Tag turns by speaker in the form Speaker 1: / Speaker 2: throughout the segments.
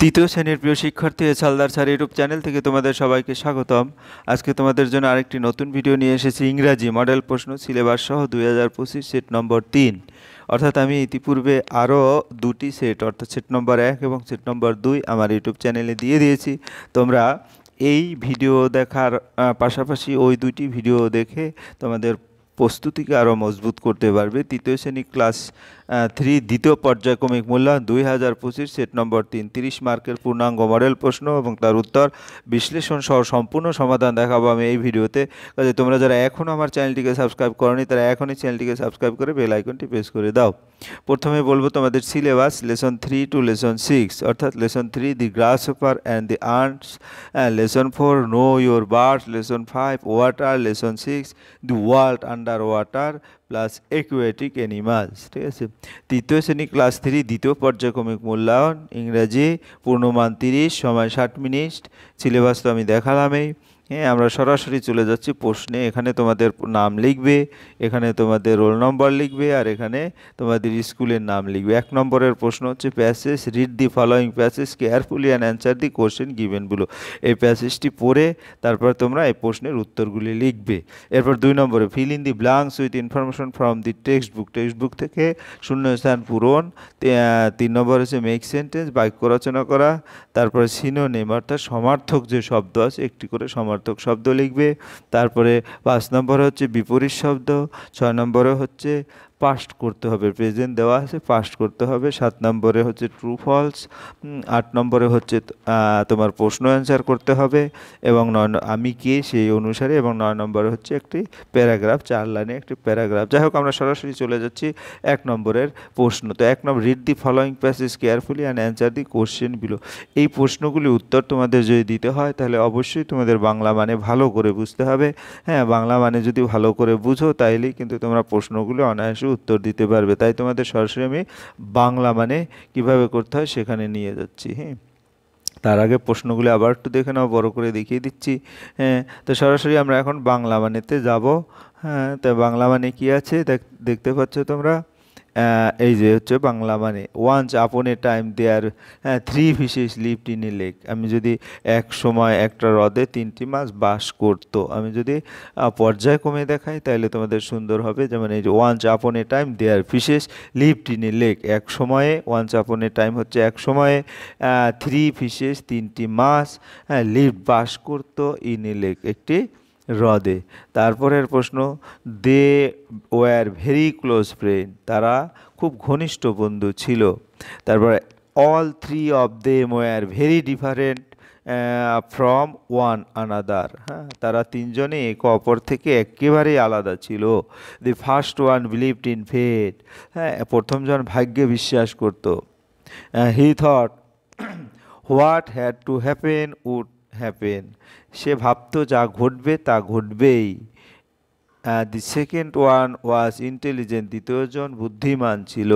Speaker 1: তৃতীয় শ্রেণীর প্রিয় শিক্ষার্থী হালদার স্যার ইউটিউব চ্যানেল থেকে তোমাদের সবাইকে স্বাগতম। আজকে তোমাদের জন্য আরেকটি নতুন ভিডিও নিয়ে এসেছি। ইংরাজি মডেল প্রশ্ন সিলেবাস সহ 2025 সেট নম্বর 3। অর্থাৎ আমি ইতিপূর্বে আরও দুটি সেট অর্থাৎ সেট নম্বর 1 এবং সেট নম্বর 2 আমার ইউটিউব চ্যানেলে দিয়ে দিয়েছি। তোমরা এই ভিডিও দেখার পাশাপাশি ওই দুটি ভিডিও দেখে তোমাদের প্রস্তুতিকে আরও মজবুত করতে পারবে। তৃতীয় শ্রেণী ক্লাস 3 দ্বিতীয় পর্যায়ক্রমিক মূল্যায়ন 2025 সেট নম্বর 3 30 মার্কের পূর্ণাঙ্গ মডেল প্রশ্ন এবং তার উত্তর বিশ্লেষণ সহ সম্পূর্ণ সমাধান দেখাবো আমি এই ভিডিওতে। কাজে তোমরা যারা এখনও আমার চ্যানেলটিকে সাবস্ক্রাইব করোনি তারা এখনই চ্যানেলটিকে সাবস্ক্রাইব করে বেল আইকনটি প্রেস করে দাও। প্রথমে বলবো তোমাদের সিলেবাস লেসন 3 টু লেসন 6 অর্থাৎ lesson 3 the গ্রাসহপার and the aunts, lesson 4 know your birds, lesson 5 water, lesson 6 the world under water plus aquatic animals. ঠিক আছে, তৃতীয় শ্রেণী ক্লাস 3 দ্বিতীয় পর্যায়ক্রমিক মূল্যায়ন ইংরাজি পূর্ণমান 30 সময় 60 মিনিট। সিলেবাস তো আমি দেখালামই। হ্যাঁ, আমরা সরাসরি চলে যাচ্ছি প্রশ্নে। এখানে তোমাদের নাম লিখবে, এখানে তোমাদের রোল নম্বর লিখবে, আর এখানে তোমাদের স্কুলের নাম লিখবে। 1 নম্বরের প্রশ্ন হচ্ছে passage read the following passage carefully and answer the question given below. এই প্যাসেজটি পড়ে তারপর তোমরা এই প্রশ্নের উত্তরগুলি লিখবে। এরপর 2 নম্বরে feel in the blanks with information from the text বুক থেকে শূন্যস্থান পূরণ। 3 নম্বর হচ্ছে মেক সেন্টেন্স বাক্য রচনা করা। তারপরে সিনোনিম অর্থাৎ সমার্থক যে শব্দ আছে একটি করে সমার্থক শব্দ লিখবে। তারপরে 5 নম্বরে হচ্ছে বিপরীত শব্দ। 6 নম্বরে হচ্ছে পাস্ট করতে হবে, প্রেজেন্ট দেওয়া আছে পাস্ট করতে হবে। 7 নম্বরে হচ্ছে ট্রু ফলস। 8 নম্বরে হচ্ছে তোমার প্রশ্ন অ্যান্সার করতে হবে এবং আমি কে সেই অনুসারে। এবং 9 নম্বরে হচ্ছে একটি প্যারাগ্রাফ, 4 লাইনে একটি প্যারাগ্রাফ। যাই হোক, আমরা সরাসরি চলে যাচ্ছি 1 নম্বরের প্রশ্ন। তো 1 number read the following passage carefully and answer the question below. এই প্রশ্নগুলি উত্তর তোমাদের যদি দিতে হয় তাহলে অবশ্যই তোমাদের বাংলা মানে ভালো করে বুঝতে হবে। হ্যাঁ, বাংলা মানে যদি ভালো করে বুঝো তাইলেই কিন্তু তোমরা প্রশ্নগুলি অনায়াসে উত্তর দিতে পারবে। তাই তোমাদের সরাসরি আমি বাংলা মানে কিভাবে করতে হয় সেখানে নিয়ে যাচ্ছি। হ্যাঁ, তার আগে প্রশ্নগুলি আবার একটু দেখে নাও, বড় করে দেখিয়ে দিচ্ছি। হ্যাঁ, তো সরাসরি আমরা এখন বাংলা মানেতে যাব। হ্যাঁ, তো বাংলা মানে কি আছে দেখতে পাচ্ছ তোমরা। এই যে হচ্ছে বাংলা মানে once upon a time there 3 fishes lived in a lake. আমি যদি এক সময় একটা হ্রদে 3টি মাছ বাস করতো, আমি যদি পর্যায়ক্রমে দেখাই তাহলে তোমাদের সুন্দর হবে। যেমন এই যে once upon a time there fishes lived in a lake, এক সময়ে ওয়ান্স আপন এ টাইম হচ্ছে এক সময়ে 3 ফিশেস 3টি মাছ লিভড বাস করতো ইন এ লেক একটি হ্রদে। তারপরের প্রশ্ন they were very close friend, তারা খুব ঘনিষ্ঠ বন্ধু ছিল। তারপরে all 3 of them were very different from one another, হ্যাঁ, তারা তিনজনে একে অপর থেকে একেবারেই আলাদা ছিল। The first one believed in fate, হ্যাঁ, প্রথমজন ভাগ্যে বিশ্বাস করত। He thought what had to happen would happen, সে ভাবতো যা ঘটবে তা ঘটবেই। The second one was intelligent, দ্বিতীয়জন বুদ্ধিমান ছিল।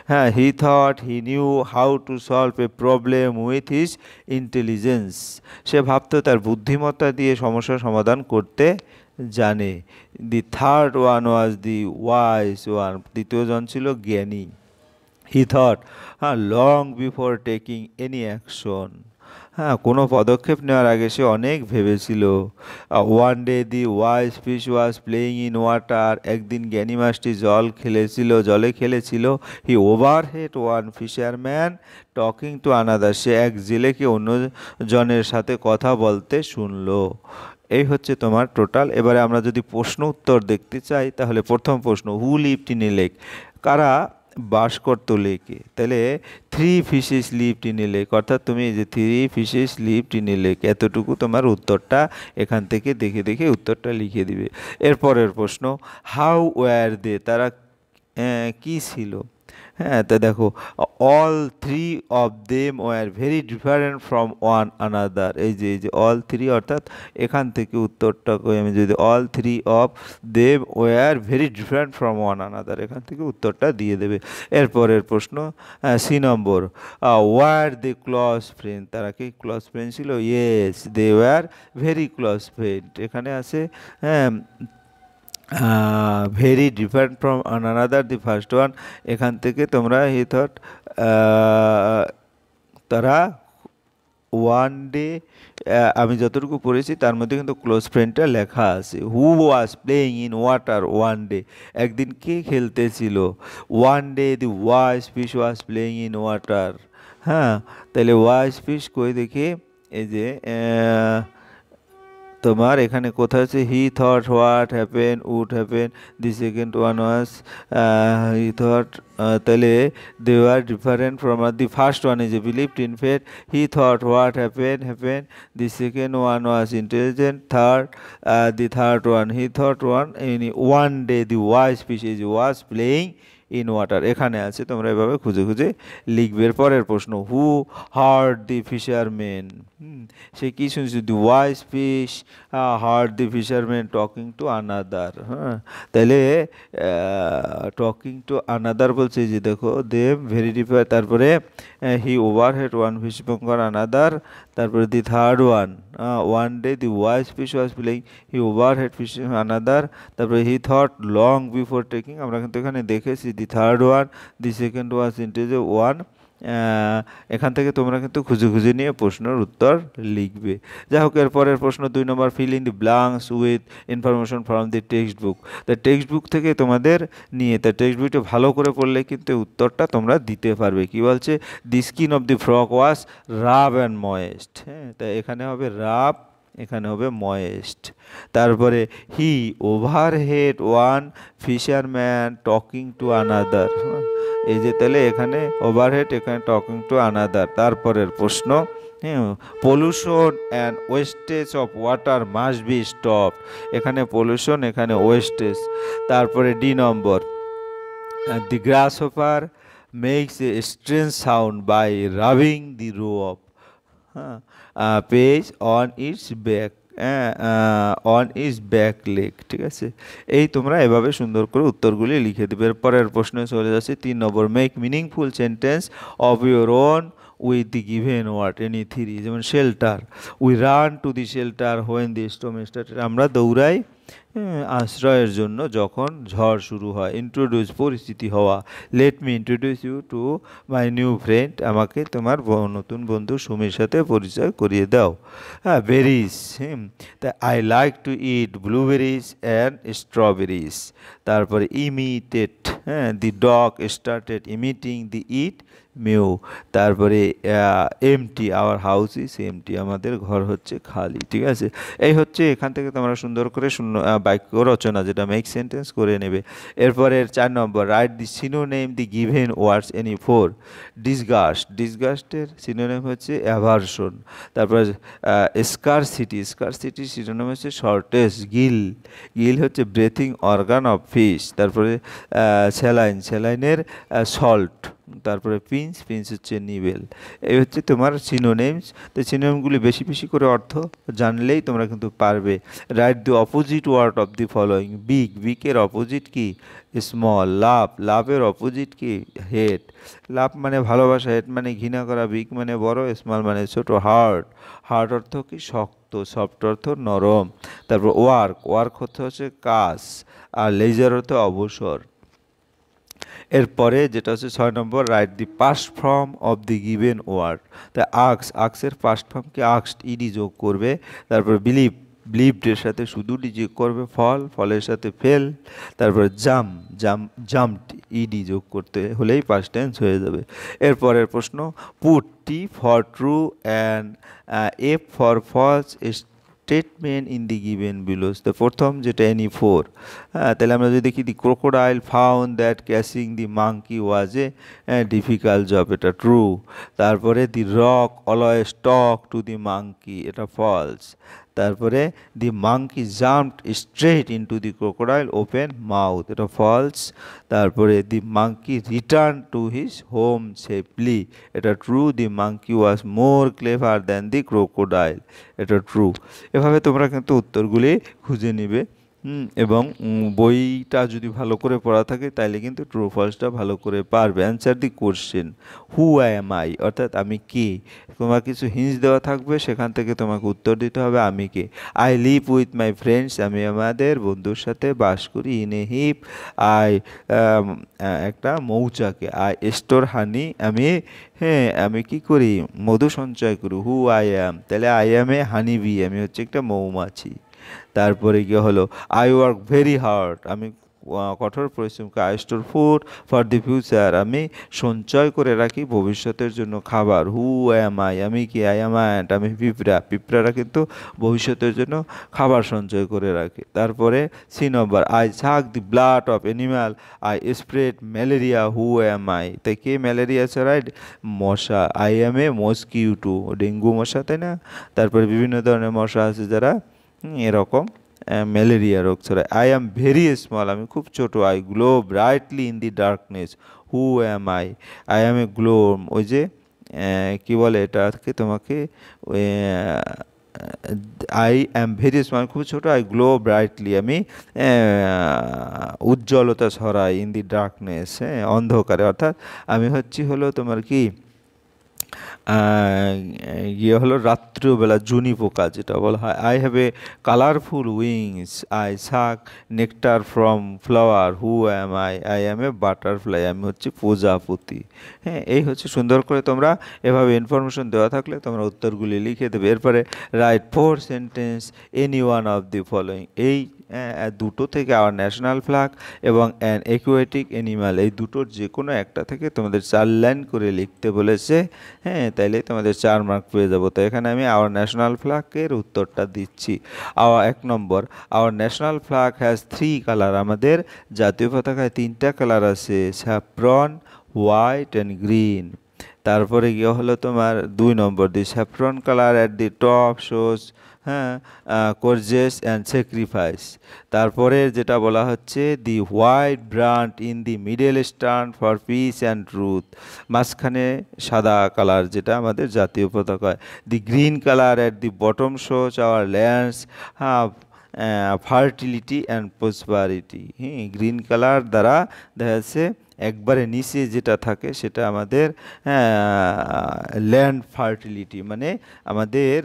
Speaker 1: হ্যাঁ, he thought he knew how to solve a problem with his intelligence, সে ভাবতো তার বুদ্ধিমত্তা দিয়ে সমস্যার সমাধান করতে জানে। The third one was the wise one, তৃতীয়জন ছিল জ্ঞানী। He thought long before taking any action, হ্যাঁ, কোনো পদক্ষেপ নেওয়ার আগে সে অনেক ভেবেছিল। One day the wise fish was playing in water, একদিন জ্ঞানী মাছটি জলে খেলেছিল। He overheard one fisherman talking to another, সে এক জেলেকে অন্যজনের সাথে কথা বলতে শুনলো। এই হচ্ছে তোমার টোটাল। এবারে আমরা যদি প্রশ্ন উত্তর দেখতে চাই তাহলে প্রথম প্রশ্ন who lived in a lake, কারা বাস করতো লেকে। তাহলে 3 fishes lived in a lake, অর্থাৎ তুমি এই যে 3 fishes lived in a lake এতটুকু তোমার উত্তরটা এখান থেকে দেখে দেখে উত্তরটা লিখে দিবে। এরপরের প্রশ্ন হাউ ওয়ার দে, তারা কি ছিল। হ্যাঁ, তা দেখো all 3 of them were very different from one another, এই যে অল 3 অর্থাৎ এখান থেকে উত্তরটা আমি যদি all 3 of them were very different from one another, এখান থেকে উত্তরটা দিয়ে দেবে। এরপরের প্রশ্ন সি নম্বর ওয়ার দে ক্লোজ ফ্রেন্ড, তারা কি ক্লোজ ফ্রেন্ড ছিল। Yes they were very close friend, এখানে আছে হ্যাঁ very different from another the first one, এখান থেকে তোমরা হি থট তারা ওয়ান ডে, আমি যতটুকু পড়েছি তার মধ্যে কিন্তু ক্লোজ ফ্রেন্ডটা লেখা আছে। Who was playing in water one day, একদিন কে খেলতেছিল। One day the wise fish was playing in water. হ্যাঁ, তাহলে ওয়াইজ ফিশ কই দেখি, এই যে তোমার এখানে কোথায় আছে, he thought what happen would happen, the second one was he thought, তাহলে they are different from the first one is a believed in fate, he thought what happen, the second one was intelligent, the third one he thought one day the wise fish is was playing in water. এখানে আছে, তোমরা এভাবে খুঁজে খুঁজে লিখবে। পরের প্রশ্ন, হু hard the fisherman, সে কি শুনছে, the wise fish heard the fisherman talking to another. হ্যাঁ, তাহলে টকিং টু আনাদার বলছে যে দেখো দেম ভেরি ডিফার, তারপরে he overheard one fish for another, তারপরে the third one day the wise fish was playing, he overheard fish another, তারপরে he thought long before taking, আমরা কিন্তু এখানে দেখেছি the third one, the second was intelligent one. এখান থেকে তোমরা কিন্তু খুঁজে খুঁজে নিয়ে প্রশ্নের উত্তর লিখবে। যাই হোক, এর পরের প্রশ্ন 2 number, fill in the blanks with information from the text book. তা টেক্সট বুক থেকে তোমাদের নিয়ে, তা টেক্সট বুকটা ভালো করে পড়লে কিন্তু উত্তরটা তোমরা দিতে পারবে। কি বলছে, the skin of the frog was rub and moist. হ্যাঁ, তা এখানে হবে রাব, এখানে হবে ময়েস্ট। তারপরে he overheard one fisherman talking to another, এই যে তাহলে এখানে ওভারহেড, এখানে টকিং টু আনাদার। তারপরের প্রশ্ন, pollution and wastage of water must be stop, এখানে পলিউশন, এখানে ওয়েস্টেজ। তারপরে ডি নম্বর, the grasshopper makes a strange sound by rubbing the row of page on its back, on is back leg. ঠিক আছে, এই তোমরা এভাবে সুন্দর করে উত্তরগুলি লিখে দেবে। পরের প্রশ্নে চলে যাচ্ছে 3 number, make meaningful sentence of your own with the given word any three. যেমন shelter, we run to the shelter when the storm started, আমরা দৌড়াই আশ্রয়ের জন্য যখন ঝড় শুরু হয়। ইন্ট্রোডিউস, পরিচিতি হওয়া। Let me introduce you to my new friend, আমাকে তোমার নতুন বন্ধু সুমির সাথে পরিচয় করিয়ে দাও। হ্যাঁ, বেরিজ, তা I like to eat blueberries and strawberries. তারপরে ইমিটেট, হ্যাঁ, the dog started imitating the it mew. তারপরে empty, our house is empty, আমাদের ঘর হচ্ছে খালি। ঠিক আছে, এই হচ্ছে এখান থেকে তোমরা সুন্দর করে শূন্য বাক্য রচনা, যেটা মেক সেন্টেন্স করে নেবে। এরপরে 4 number, write the synonym the given words any four. Disgust, ডিসগাস্টের সিনোনেম হচ্ছে অ্যাভারশন। তারপরে স্কারসিটি, স্কারসিটির সিনোনেম হচ্ছে শর্টেজ। গিল, গিল হচ্ছে ব্রেথিং অর্গান অফ ফিশ। তারপরে স্যালাইন, স্যালাইনের সল্ট। তারপরে পিঞ্চ, পিঞ্চ হচ্ছে নিবেল। এই হচ্ছে তোমার সিনোনেমস। তো সিনোনেমগুলি বেশি বেশি করে অর্থ জানলেই তোমরা কিন্তু পারবে। Write the opposite word of the following. Big, বিগের অপোজিট কি, স্মল। লাভ, লাভের অপোজিট কি, হেট। লাভ মানে ভালোবাসা, হেট মানে ঘৃণা করা, বিগ মানে বড়, স্মল মানে ছোট। হার্ড, হার্ড অর্থ কি, শক্ত, সফট অর্থ নরম। তারপর ওয়ার্ক, ওয়ার্ক অর্থ হচ্ছে কাজ, আর লেজার অর্থ অবসর। এরপরে যেটা হচ্ছে 6 number, write the past form of the given word. তা আক্স, আক্সের পাস্ট ফর্মকে আক্সড, ইডি যোগ করবে। তারপর বিলিভ, বিলিভডের সাথে শুধু ডি যোগ করবে। ফল, ফলের সাথে ফেল। তারপর জাম, জাম্পড, ইডি যোগ করতে হলেই পাস্ট টেন্স হয়ে যাবে। এরপরের প্রশ্ন, put, T for true and F for false statement in the given belows. তো প্রথম যেটা এনি ফোর। হ্যাঁ, তাহলে আমরা যদি দেখি, the crocodile found that catching the monkey was a difficult job, এটা ট্রু। তারপরে the rock always talk to the monkey, এটা ফলস। তারপরে the monkey jumped straight into the crocodile open mouth, এটা ফলস। তারপরে the monkey return to his home safely, এটা true. The monkey was more clever than the crocodile, এটা true. এভাবে তোমরা কিন্তু উত্তরগুলি খুঁজে নিবে। এবং বইটা যদি ভালো করে পড়া থাকে তাইলে কিন্তু ট্রু ফলসটা ভালো করে পারবে। Answer the question who I am I, অর্থাৎ আমি কে। তোমার কিছু হিন্স দেওয়া থাকবে, সেখান থেকে তোমাকে উত্তর দিতে হবে আমি কে। I live with my friends, আমি আমাদের বন্ধুর সাথে বাস করি। ইন এ হিপ, আই একটা মৌচাকে। আই স্টোর হানি, আমি কি করি, মধু সঞ্চয় করি। হু আই অ্যাম, তাহলে I am A honey B, আমি হচ্ছে একটা মৌমাছি। তারপরে গিয়ে হলো আই ওয়ার্ক ভেরি হার্ড, আমি কঠোর পরিশ্রম করি। I store food for the future, আমি সঞ্চয় করে রাখি ভবিষ্যতের জন্য খাবার। হু অ্যাম আই, আমি কি, আই অ্যাম অ্যান্ট, আমি পিঁপড়া। পিঁপড়ারা কিন্তু ভবিষ্যতের জন্য খাবার সঞ্চয় করে রাখে। তারপরে C number, I suck the blood of animal, I spread malaria. Who am I, তাই কে ম্যালেরিয়া ছড়ায়, মশা। I am a mosquito, dengue মশা, তাই না। তারপরে বিভিন্ন ধরনের মশা আছে যারা এরকম ম্যালেরিয়া রোগ ছড়ায়। আই অ্যাম ভেরি স্মল, আমি খুব ছোট। I glow brightly in the darkness. Who am I, I am A glow, ওই যে কি বলে এটাকে তোমাকে, আই অ্যাম ভেরি স্মল, খুব ছোট। আই গ্লো ব্রাইটলি, আমি উজ্জ্বলতা ছড়াই। ইন দি ডার্কনেস, অন্ধকারে, অর্থাৎ আমি হলো তোমার কি ইয়ে হলো রাত্রিবেলা জুনি পোকা যেটা বলা হয়। I have a colourful wings, I suck nectar from flower. Who am I, I am a butterfly, আমি হচ্ছে প্রজাপতি। এই হচ্ছে সুন্দর করে তোমরা এভাবে ইনফরমেশন দেওয়া থাকলে তোমরা উত্তরগুলি লিখে দেবে। এরপরে right 4 sentence any one of the following, এই দুটো থেকে আওয়ার ন্যাশনাল ফ্ল্যাগ এবং অ্যান অ্যাকুয়াটিক অ্যানিমাল, এই দুটোর যে কোনো একটা থেকে তোমাদের 4 লাইন করে লিখতে বলেছে। তাইলে তোমাদের 4 মার্ক পেয়ে যাবো। তো এখানে আমি আওয়ার ন্যাশনাল ফ্ল্যাগের উত্তরটা দিচ্ছি। এক number, our national flag has 3 colour, আমাদের জাতীয় পতাকায় 3টা কালার আছে, স্যাফরন, হোয়াইট অ্যান্ড গ্রিন। তারপরে গিয়ে হলো তোমার 2 number, the saffron colour at the top shows courage and sacrifice. তারপরে যেটা বলা হচ্ছে, the white brand in the middle stand for peace and truth, মাঝখানে সাদা কালার যেটা আমাদের জাতীয় পতাকায়। The green colour at the bottom shows our land's fertility and prosperity. Green colour দ্বারা দেখা যাচ্ছে একবারে নিচে যেটা থাকে সেটা আমাদের ল্যান্ড ফার্টিলিটি, মানে আমাদের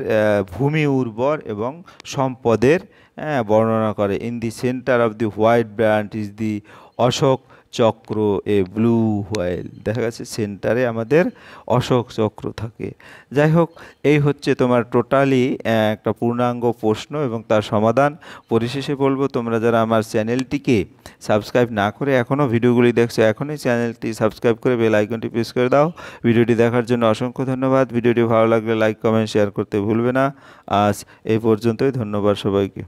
Speaker 1: ভূমি উর্বর এবং সম্পদের বর্ণনা করে। In the centre of the white band is the Ashoka Chakra, a blue whale, দেখা গেছে সেন্টারে আমাদের অশোক চক্র থাকে। যাই হোক, এই হচ্ছে তোমার টোটালি একটা পূর্ণাঙ্গ প্রশ্ন এবং তার সমাধান। পরিশেষে বলবো, তোমরা যারা আমার চ্যানেলটিকে সাবস্ক্রাইব না করে এখনও ভিডিওগুলি দেখছো, এখনই চ্যানেলটি সাবস্ক্রাইব করে বেল আইকনটি প্রেস করে দাও। ভিডিওটি দেখার জন্য অসংখ্য ধন্যবাদ। ভিডিওটি ভালো লাগলে লাইক, কমেন্ট, শেয়ার করতে ভুলবে না। আজ এই পর্যন্তই, ধন্যবাদ সবাইকে।